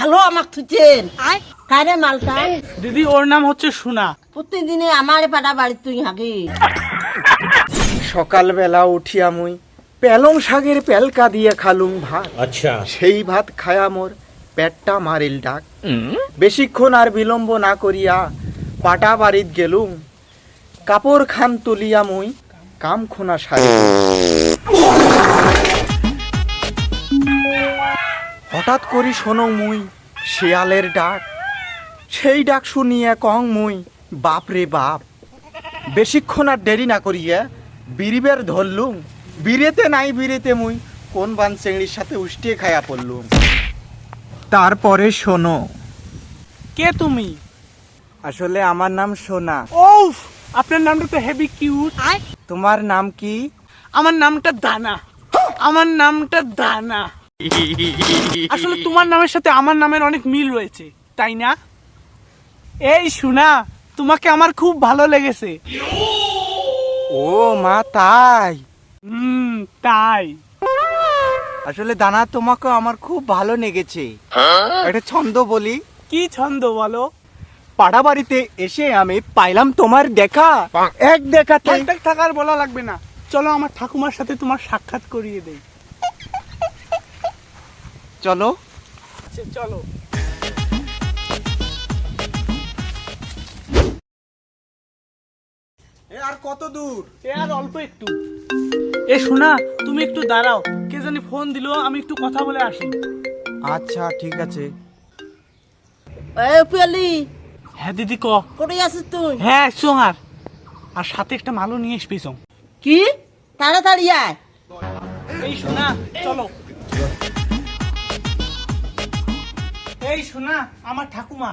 ভালো আমাকে থুচেন কারে মালটা দিদি ওর নাম হচ্ছে সোনা। প্রতিদিনে আমার পাড়া বাড়ি তুই হাগি সকালবেলা উঠিয়া মুই পেলং শাকের পেলকা দিয়ে খালুম ভাত। अच्छा সেই ভাত খায়া মোর পেটটা মারিল ডাক। বেশিক্ষণ আর বিলম্ব না করিয়া পাটা বাড়িত গেলুম। কাপড় খান তুলিয়া মুই কাম খোনা সারি। হঠাৎ করি শোনো মুই শিয়ালের ডাক। সেই ডাক শুনিয়া কং মুই বাপ রে বাপ। বেশিক্ষণ আর দেরি না করিয়া বিরিবের ধরলুম। বিরেতে নাই বিরেতে মুই কোন বান চেংড়ির সাথে উষ্টিয়ে খায়া পড়লুম। তারপরে শোনো, কে তুমি? আসলে আমার নাম সোনা। ওফ, আপনার নামটা তো হেভি কিউট। তোমার নাম কি? আমার নামটা দানা। আমার নামটা দানা। আসলে তোমার নামের সাথে আমার নামের অনেক মিল রয়েছে, তাই না? এই সোনা, তোমাকে আমার খুব ভালো লেগেছে। ও মা তাই? তাই। আসলে দানা তোমাকে আমার খুব ভালো লেগেছে। একটা ছন্দ বলি। কি ছন্দ বলো? পাড়া বাড়িতে এসে আমি পাইলাম তোমার দেখা। এক দেখাতে থাক থাকার বলা লাগবে না, চলো আমার ঠাকুমার সাথে তোমার সাক্ষাৎ করিয়ে দেই। চলো। চলো। আর কত দূর? আর অল্প একটু। এ শোনা, তুমি একটু দাঁড়াও, কে জানি ফোন দিলো, আমি একটু কথা বলে আসি। আচ্ছা ঠিক আছে। এ পিয়ালি হ্যাঁ দিদি ক। করে আছিস তুই? হ্যাঁ সোহার, আর সাথে একটা মালও নিয়ে এসপিস। কি তাড়াতাড়ি আয়। এই শোনা, চলো। এই শোনা, আমার ঠাকুমা।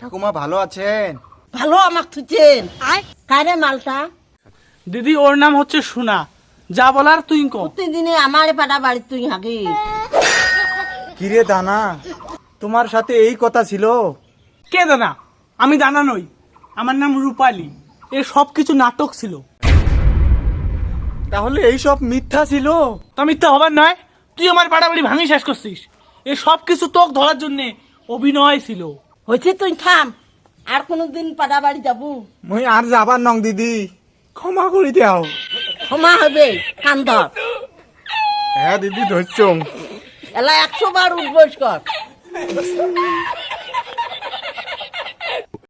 ঠাকুমা ভালো আছেন? ভালো আমাকে থুচেন কারে মালটা দিদি ওর নাম হচ্ছে সোনা, যা বলার তুই ক। প্রতিদিনে আমার পাড়া বাড়ি তুই হাগি কিরে দানা, তোমার সাথে এই কথা ছিল? কে দানা? আমি দানা নই, আমার নাম রূপালী। এর সবকিছু নাটক ছিল। তাহলে এই সব মিথ্যা ছিল? তা মিথ্যা হবার নয়, তুই আমার বাড়াবাড়ি ভাঙি শেষ করছিস। এ সব কিছু তোকে ধরার জন্য অভিনয় ছিল। হয়েছে তুই থাম, আর কোনোদিন পাড়া বাড়ি যাবো? মুই আর যাবার নং দিদি, ক্ষমা করি দাও। ক্ষমা হবে কান ধর। হ্যাঁ দিদি ধরছ। এলা 100 বার উঠবস কর।